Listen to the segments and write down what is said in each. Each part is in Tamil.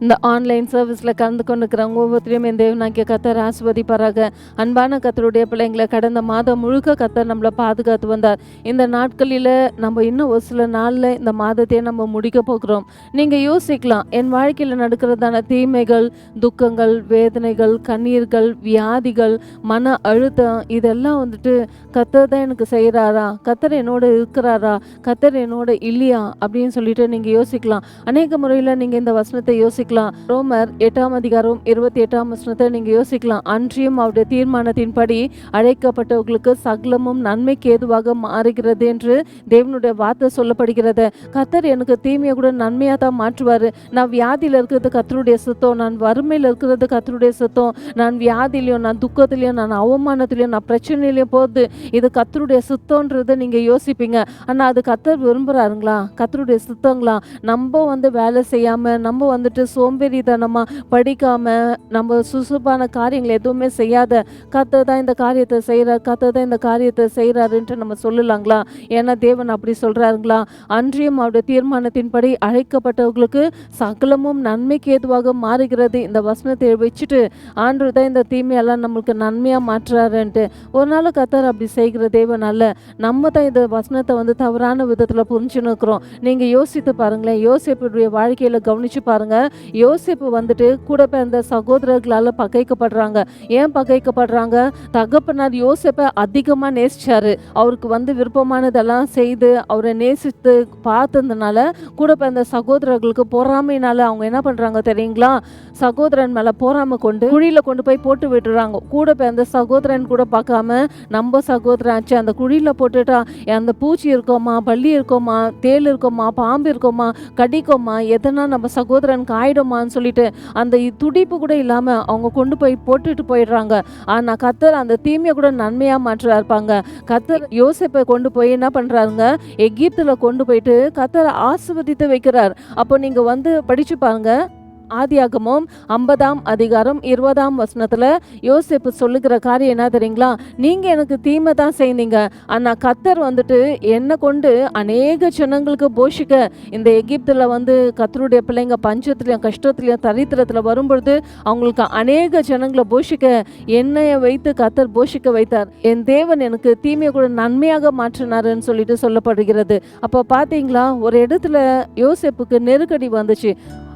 இந்த ஆன்லைன் சர்வீஸில் கலந்து கொண்டுக்கிறவங்க ஒவ்வொருத்தரையும் என் தேவனாகிய கர்த்தர் ஆசீர்வதிப்பாராக. அன்பான கர்த்தருடைய பிள்ளைங்களை கடந்த மாதம் முழுக்க கர்த்தர் நம்மளை பாதுகாத்து வந்தார். இந்த நாட்களில் நம்ம இன்னும் ஒரு சில நாளில் இந்த மாதத்தையே நம்ம முடிக்க போகிறோம். நீங்கள் யோசிக்கலாம், என் வாழ்க்கையில் நடக்கிறதான தீமைகள், துக்கங்கள், வேதனைகள், கண்ணீர்கள், வியாதிகள், மன அழுத்தம் இதெல்லாம் கர்த்தர் தான் எனக்கு செய்கிறாரா, கர்த்தர் என்னோட இருக்கிறாரா, கர்த்தர் என்னோட இல்லையா அப்படின்னு சொல்லிட்டு நீங்கள் யோசிக்கலாம். அநேக முறையில் நீங்கள் இந்த வசனத்தை யோசிக்கலாம். ரோமர் 8ஆம் அதிகாரம் 28ஆம் வசனத்தை நீங்க யோசிக்கலாம். அன்றியும் அவருடைய தீர்மானத்தின்படி அழைக்கப்பட்டவர்களுக்கு சகலமும் நன்மைக்கு ஏதுவாக மாறுகிறது என்று தேவனுடைய வார்த்தை சொல்லப்படுகிறது. கர்த்தர் எனக்கு தீமையை கூட நன்மையா தான் மாற்றுவாரு. நான் வியாதியில இருக்கிறது கர்த்தருடைய சுத்தம், நான் வறுமையில இருக்கிறது கர்த்தருடைய சுத்தம், நான் வியாதிலையும், நான் துக்கத்திலையும், நான் அவமானத்திலையும், நான் பிரச்சனையிலையும் போகுது இது கர்த்தருடைய சுத்தம்ன்றதை நீங்க யோசிப்பீங்க. ஆனா அது கர்த்தர் விரும்புறாருங்களா? கர்த்தருடைய சுத்தங்களா? நம்ம வேலை செய்யாம, நம்ம சோம்பேறித்தனமாக படிக்காமல், நம்ம சுசுப்பான காரியங்கள் எதுவுமே செய்யாத கர்த்தர் தான் இந்த காரியத்தை செய்கிறார், கர்த்தர் தான் இந்த காரியத்தை செய்கிறாருன்ட்டு நம்ம சொல்லலாங்களா? ஏன்னா தேவன் அப்படி சொல்கிறாருங்களா? அன்றியும் அவருடைய தீர்மானத்தின்படி அழைக்கப்பட்டவர்களுக்கு சகலமும் நன்மைக்கு ஏதுவாக மாறுகிறது. இந்த வசனத்தை வச்சுட்டு ஆண்டவர் தான் இந்த தீமையெல்லாம் நம்மளுக்கு நன்மையாக மாற்றுறாருன்ட்டு ஒரு நாள் கர்த்தர் அப்படி செய்கிற தேவன் அல்ல. நம்ம தான் இந்த வசனத்தை தவறான விதத்தில் புரிஞ்சுன்னு இருக்கிறோம். நீங்கள் யோசித்து பாருங்களேன், யோசிப்புடைய வாழ்க்கையில் கவனித்து பாருங்கள். யோசேப்பு கூட பிறந்த சகோதரர்களால் பகைக்கப்படுறாங்க. ஏன் பகைக்கப்படுறாங்க? தகப்பனார் யோசேப்பை அதிகமாக நேசிச்சாரு. அவருக்கு விருப்பமானதெல்லாம் செய்து அவரை நேசித்து பார்த்ததுனால கூட பிறந்த சகோதரர்களுக்கு பொறாமையினால அவங்க என்ன பண்ணுறாங்க தெரியுங்களா? சகோதரன் மேலே பொறாமை கொண்டு குழியில் கொண்டு போய் போட்டு விட்டுறாங்க. கூட பிறந்த சகோதரன் கூட பார்க்காம நம்ம சகோதரன் ஆச்சு அந்த குழியில் போட்டுட்டா அந்த பூச்சி இருக்கோமா, பள்ளி இருக்கோமா, தேல் இருக்கோமா, பாம்பு இருக்கோமா, கடிக்கோமா, எதனா நம்ம சகோதரனுக்கு ஆயிடுமான்னு சொல்லிட்டு அந்த துடிப்பு கூட இல்லாமல் அவங்க கொண்டு போய் போட்டுட்டு போயிடுறாங்க. ஆனால் கர்த்தர் அந்த தீமையை கூட நன்மையாக மாற்றா இருப்பாங்க. கர்த்தர் யோசேப்பை கொண்டு போய் என்ன பண்ணுறாருங்க? எகிப்தில் கொண்டு போயிட்டு கர்த்தர் ஆசீர்வதித்து வைக்கிறார். அப்போ நீங்கள் படிச்சு பாருங்க. ஆதியாகமம் 50ஆம் அதிகாரம் 20ஆம் வசனத்தில் யோசேப்பு சொல்லுகிற காரியம் என்ன தெரியுங்களா? நீங்கள் எனக்கு தீமை தான் செய்தீங்க, ஆனால் கர்த்தர் என்னை கொண்டு அநேக ஜனங்களுக்கு போஷிக்க இந்த எகிப்தில் கர்த்தருடைய பிள்ளைங்க பஞ்சத்துலையும் கஷ்டத்துலையும் தரித்திரத்தில் வரும்பொழுது அவங்களுக்கு அநேக ஜனங்களை போஷிக்க என்னையை வைத்து கர்த்தர் போஷிக்க வைத்தார். என் தேவன் எனக்கு தீமையை கூட நன்மையாக மாற்றினாருன்னு சொல்லிட்டு சொல்லப்படுகிறது. அப்போ பார்த்தீங்களா, ஒரு இடத்துல யோசேப்புக்கு நெருக்கடி வந்துச்சு,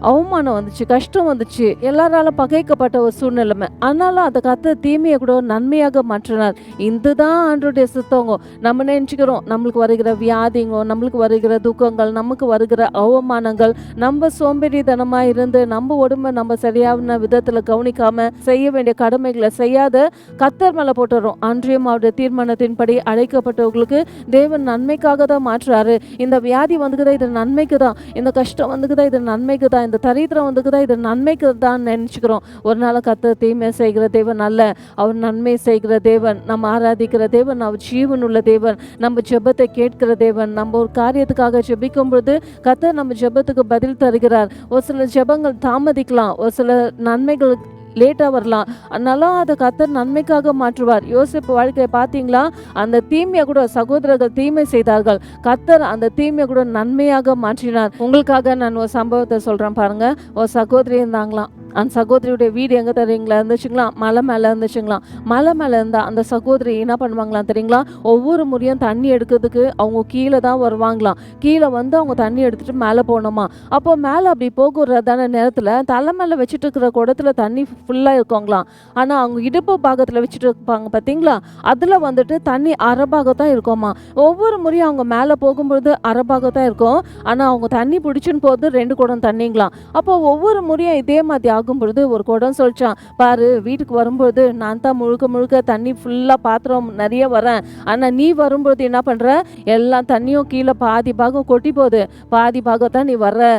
அவமானம் வந்துச்சு, கஷ்டம் வந்துச்சு, எல்லாராலும் பகைக்கப்பட்ட ஒரு சூழ்நிலைமை. ஆனாலும் அதை கர்த்தர் தீமையை கூட நன்மையாக மாற்றினார். இதுதான் ஆண்டவருடைய சுத்தங்க. நம்ம நினச்சிக்கிறோம் நம்மளுக்கு வருகிற வியாதிங்கோ, நம்மளுக்கு வருகிற துக்கங்கள், நமக்கு வருகிற அவமானங்கள், நம்ம சோம்பேறித்தனமாக இருந்து நம்ம உடம்பை நம்ம சரியான விதத்தில் கவனிக்காம செய்ய வேண்டிய கடமைகளை செய்யாத கர்த்தர் மேலே போட்டுறோம். அன்றியும் அவருடைய தீர்மானத்தின்படி அழைக்கப்பட்டவர்களுக்கு தேவன் நன்மைக்காக தான் மாற்றுறாரு. இந்த வியாதி இது நன்மைக்கு தான், இந்த கஷ்டம் இது நன்மைக்கு தான், இந்த தரித்திரம் இது நன்மைக்கு தான் நினைச்சுக்கிறோம். ஒரு நாள் கர்த்தர் தீமை செய்கிற தேவன் அல்ல, அவர் நன்மை செய்கிற தேவன். நம்ம ஆராதிக்கிற தேவன் அவர் ஜீவனுள்ள தேவன், நம்ம ஜெபத்தை கேட்கிற தேவன். நம்ம ஒரு காரியத்துக்காக ஜெபிக்கும் பொழுது கர்த்தர் நம்ம ஜெபத்துக்கு பதில் தருகிறார். ஒரு சில ஜெபங்கள் தாமதிக்கலாம், ஒரு சில நன்மைகள் லேட்டாக வரலாம், அதனால அதை கர்த்தர் நன்மைக்காக மாற்றுவார். யோசேப்பு வாழ்க்கையை பார்த்தீங்களா? அந்த தீமையை கூட சகோதரர்கள் தீமை செய்தார்கள், கர்த்தர் அந்த தீமையை கூட நன்மையாக மாற்றினார். உங்களுக்காக நான் ஒரு சம்பவத்தை சொல்கிறேன் பாருங்க. ஒரு சகோதரி இருந்தாங்களாம். அந்த சகோதரியுடைய வீடு எங்கே தெரியுங்களா இருந்துச்சுங்களா? மலை மேலே இருந்துச்சுங்களாம். மலை மேலே இருந்தால் அந்த சகோதரி என்ன பண்ணுவாங்களாம் தெரியுங்களா? ஒவ்வொரு முறையும் தண்ணி எடுக்கிறதுக்கு அவங்க கீழே தான் வருவாங்களாம். கீழே அவங்க தண்ணி எடுத்துகிட்டு மேலே போகணுமா. அப்போ மேலே அப்படி போகிறதான நேரத்தில் தலை மேலே வச்சுட்டு இருக்கிற குடத்துல தண்ணி ஃபுல்லாக இருக்குங்களாம். ஆனால் அவங்க இடுப்பு பாகத்தில் வச்சுட்டு இருப்பாங்க பார்த்தீங்களா, அதில் தண்ணி அரைபாகம் தான் இருக்குமா. ஒவ்வொரு முறையும் அவங்க மேலே போகும்பொழுது அரைபாகம் தான் இருக்கும், ஆனால் அவங்க தண்ணி பிடிச்சுன்னு போகிறது 2 குடம் தண்ணிங்களாம். அப்போ ஒவ்வொரு முறையும் இதே மாதிரி ஆகும் பொழுது ஒரு குடம் சொல்லிச்சான், பாரு வீட்டுக்கு வரும்பொழுது நான் தான் முழுக்க தண்ணி ஃபுல்லாக பாத்திரம் நிறைய வரேன், ஆனால் நீ வரும்பொழுது என்ன பண்ணுற, எல்லா தண்ணியும் கீழே பாதி பாகம் கொட்டி போகுது, பாதி பாகம் தான் நீ வர்ற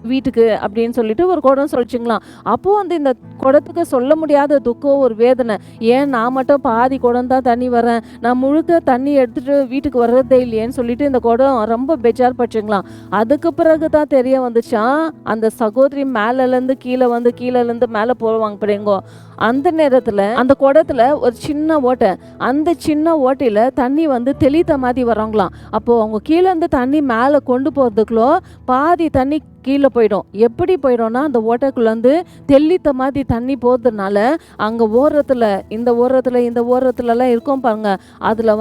வீட்டுக்கு அப்படின்னு சொல்லிட்டு ஒரு குடம் சொல்லிச்சுங்களாம். அப்போ இந்த குடத்துக்கு சொல்ல முடியாத துக்கம், ஒரு வேதனை. ஏன் நான் மட்டும் பாதி குடம் தான் தண்ணி வரேன், நான் முழுக்க தண்ணி எடுத்துட்டு வீட்டுக்கு வர்றதே இல்லையேன்னு சொல்லிட்டு இந்த குடம் ரொம்ப பெஜார் பட்டுங்களாம். அதுக்கு பிறகு தான் தெரிய வந்துச்சான், அந்த சகோதரி மேலேருந்து கீழேருந்து மேலே போவாங்க பிள்ளைங்கோ. அந்த நேரத்தில் அந்த குடத்துல ஒரு சின்ன ஓட்டை, அந்த சின்ன ஓட்டையில் தண்ணி தெளித்த மாதிரி வராங்களாம். அப்போது அவங்க கீழேருந்து தண்ணி மேலே கொண்டு போகிறதுக்குள்ளோ பாதி தண்ணி கீழே போயிடும். எப்படி போயிடும்னா அந்த ஓட்டைக்குள்ளேருந்து தெளித்த மாதிரி தண்ணி போகிறதுனால அங்கே ஓரத்தில் இந்த ஓரத்துலலாம் இருக்கும் பாருங்க, அதில்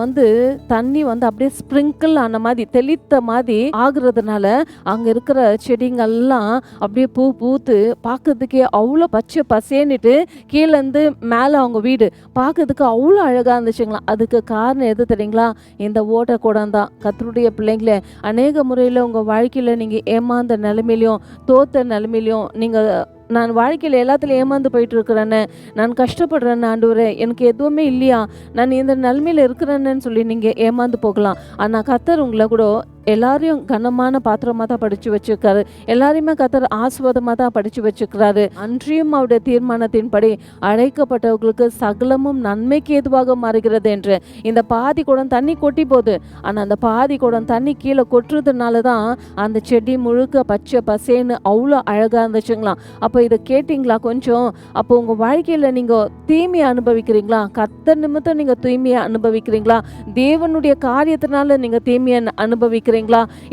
தண்ணி அப்படியே ஸ்ப்ரிங்கிள் ஆன மாதிரி தெளித்த மாதிரி ஆகுறதுனால அங்கே இருக்கிற செடிங்கள்லாம் அப்படியே பூ பூத்து பார்க்கறதுக்கே அவ்வளோ பச்சை பசேன்னுட்டு கீழேருந்து மேலே அவங்க வீடு பார்க்கறதுக்கு அவ்வளோ அழகாக இருந்துச்சுங்களா. அதுக்கு காரணம் எது தெரியுங்களா? இந்த ஓட்டை குடம் தான். கர்த்தருடைய பிள்ளைங்களே, அநேக முறையில் உங்கள் வாழ்க்கையில் நீங்கள் ஏமாந்த நிலைமையிலையும் தோத்த நிலைமையிலையும் நீங்கள் நான் வாழ்க்கையில் எல்லாத்துலையும் ஏமாந்து போயிட்டு இருக்கிறேன்னு, நான் கஷ்டப்படுறேன்னு, ஆண்டவரே எனக்கு எதுவுமே இல்லையா, நான் இந்த நிலைமையில் இருக்கிறேன்னு சொல்லி நீங்கள் ஏமாந்து போகலாம். ஆனால் கர்த்தர் உங்களை கூட எல்லாரையும் கனமான பாத்திரமாக தான் படித்து வச்சுருக்காரு. எல்லாரையுமே கர்த்தர் ஆசீர்வாதமாக தான் படித்து வச்சுக்கிறாரு. அன்றியும் அவருடைய தீர்மானத்தின்படி அழைக்கப்பட்டவர்களுக்கு சகலமும் நன்மைக்கு ஏதுவாக மாறுகிறது என்று. இந்த பாதி குடம் தண்ணி கொட்டி போகுது, ஆனால் அந்த பாதி குடம் தண்ணி கீழே கொட்டுறதுனால தான் அந்த செடி முழுக்க பச்சை பசேன்னு அவ்வளோ அழகாக இருந்துச்சுங்களாம். அப்போ இதை கேட்டிங்களா கொஞ்சம்? அப்போ உங்கள் வாழ்க்கையில் நீங்கள் தீமையை அனுபவிக்கிறீங்களா? கர்த்தர் நிமித்தம் நீங்கள் தீமையை அனுபவிக்கிறீங்களா? தேவனுடைய காரியத்தினால நீங்கள் தீமையை அனுபவிக்கிறீங்களா?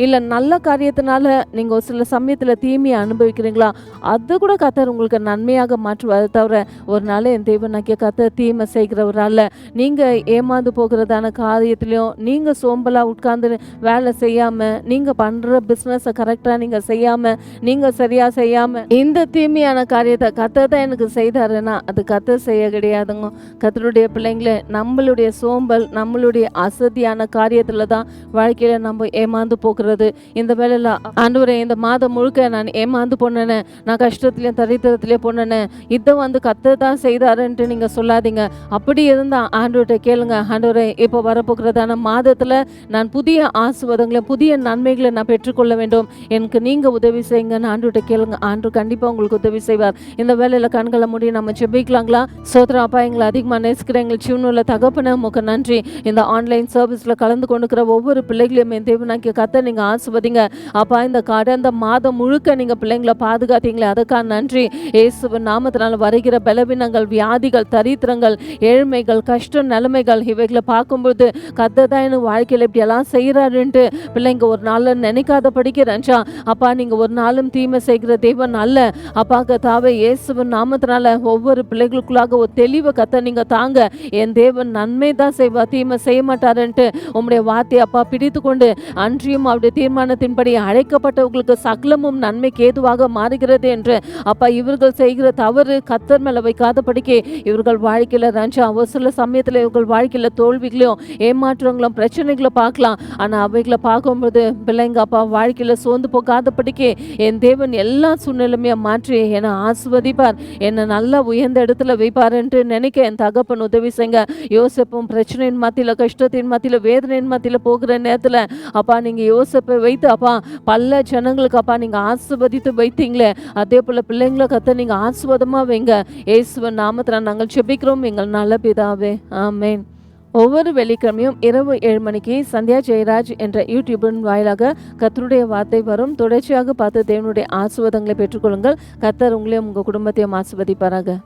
இல்லை நல்ல காரியத்தினால நீங்கள் சில சமயத்தில் தீமையை அனுபவிக்கிறீங்களா? அது கூட கர்த்தர் உங்களுக்கு நன்மையாக மாற்றுவார். தவிர ஒரு நாள் என் தேவனாகிய கர்த்தர் தீமை செய்கிறவரால் நீங்கள் ஏமாந்து போகிறதான காரியத்திலையும் நீங்கள் சோம்பலாக உட்கார்ந்து வேலை செய்யாமல், நீங்கள் பண்ணுற பிஸ்னஸை கரெக்டாக நீங்கள் செய்யாமல், நீங்கள் சரியாக செய்யாமல் இந்த தீமையான காரியத்தை கர்த்தர் தான் எனக்கு செய்தாருன்னா அது கர்த்தர் செய்ய கிடையாதுங்க. கர்த்தருடைய பிள்ளைங்களே, நம்மளுடைய சோம்பல், நம்மளுடைய அசதியான காரியத்தில் தான் வாழ்க்கையில் நம்ம ஏமாந்து போகிறது. இந்த வேலையில் ஆண்டவரே இந்த மாதம் முழுக்க நான் ஏமாந்து போனேன்னு, நான் கஷ்டத்துலேயும் தரித்திரத்துலேயே போனேன்னு, இதை கர்த்தர் தான் செய்தாருன்ட்டு நீங்கள் சொல்லாதீங்க. அப்படி இருந்தால் ஆண்டவர்கிட்ட கேளுங்க, ஆண்டவரே இப்போ வரப்போகிறதான மாதத்தில் நான் புதிய ஆசீர்வாதங்களை புதிய நன்மைகளை நான் பெற்றுக்கொள்ள வேண்டும், எனக்கு நீங்கள் உதவி செய்யுங்கன்னு ஆண்டவர்கிட்ட கேளுங்க. ஆண்டவர் கண்டிப்பாக உங்களுக்கு உதவி செய்வார். இந்த வேலையில் கண்களை மூடி நம்ம ஜெபிக்கலாங்களா? சோதரம் அப்பா, எங்களை அதிகமாக நேசிக்கிற எங்கள் சிவனுள்ள தகப்பன உமக்கு நன்றி. இந்த ஆன்லைன் சர்வீஸில் கலந்து கொண்டுக்கிற ஒவ்வொரு பிள்ளைகளையும் என் தேவனாகிய கர்த்தர் நீங்கள் ஆசீர்வதிங்க அப்பா. இந்த கடந்த மாதம் முழுக்க நீங்கள் பிள்ளைங்களை பாதுகாத்தீங்களே, அதுக்காக நன்றி. இயேசுவின் நாமத்தினால் வருகிற பலவீனங்கள், வியாதிகள், தரித்திரங்கள், ஏழ்மைகள், கஷ்டம், நிலைமைகள் இவைகளை பார்க்கும்போது கர்த்தர் தான் எனக்கு வாழ்க்கையில் இப்படியெல்லாம் செய்கிறாருன்ட்டு பிள்ளைங்க ஒரு நாளில் நினைக்காத படிக்கிறேன்ச்சா அப்பா. நீங்கள் ஒரு நாளும் தீமை செய்கிற தேவன் அல்ல அப்பா. கர்த்தாவே இயேசுவின் நாமத்தினால ஒவ்வொரு பிள்ளைகளுக்குள்ளாக ஒரு தெளிவை கர்த்தர் நீங்கள் தாங்க. என் தேவன் நன்மை தான் செய்வார், தீமை செய்ய மாட்டாருன்ட்டு உம்முடைய வார்த்தை அப்பா பிடித்து கொண்டு அன்றியும் அவருடைய தீர்மானத்தின்படி அழைக்கப்பட்டவர்களுக்கு சகலமும் நன்மைக்கு ஏதுவாக மாறுகிறது என்று அப்பா. இவர்கள் செய்கிற தவறு கர்த்தர் மேலே வைக்காதபடிக்கு இவர்கள் வாழ்க்கையில் ரஞ்சா ஒரு சில சமயத்தில் இவர்கள் வாழ்க்கையில் தோல்விகளையும் ஏமாற்றங்களும் பிரச்சனைகளும் பார்க்கலாம். ஆனால் அவைகளை பார்க்கும்போது பிள்ளைங்க அப்பா வாழ்க்கையில் சோர்ந்து போகாதபடிக்கு என் தேவன் எல்லா சூழ்நிலைமையை மாற்றி என்னை ஆசீர்வதிப்பார், என்னை நல்லா உயர்ந்த இடத்துல வைப்பாருன்ட்டு நினைக்க என் தகப்பன் உதவி செய்யுங்க. யோசேப்பும் பிரச்சனையின் மத்தியில், கஷ்டத்தின் மத்தியில், வேதனையின் மத்தியில் போகிற நேரத்தில் அப்பா நீங்கள் யோசேப்பை வைத்து அப்பா பல ஜனங்களுக்கு அப்பா நீங்கள் ஆசீர்வதித்து வைத்தீங்களே, அதே போல் பிள்ளைங்களை கர்த்தர் நீங்கள் ஆசீர்வாதமாக வைங்க. இயேசுவின் நாமத்தில் நாங்கள் ஜெபிக்கிறோம் எங்கள் நல்ல பிதாவே, ஆமென். ஒவ்வொரு வெள்ளிக்கிழமையும் இரவு 7 மணிக்கு சந்தியா ஜெயராஜ் என்ற யூடியூபின் வாயிலாக கர்த்தருடைய வார்த்தை வரும். தொடர்ச்சியாக பார்த்து தேவனுடைய ஆசீர்வாதங்களை பெற்றுக்கொள்ளுங்கள். கர்த்தர் உங்களையும் உங்கள் குடும்பத்தையும் ஆசீர்வதிப்பாராக.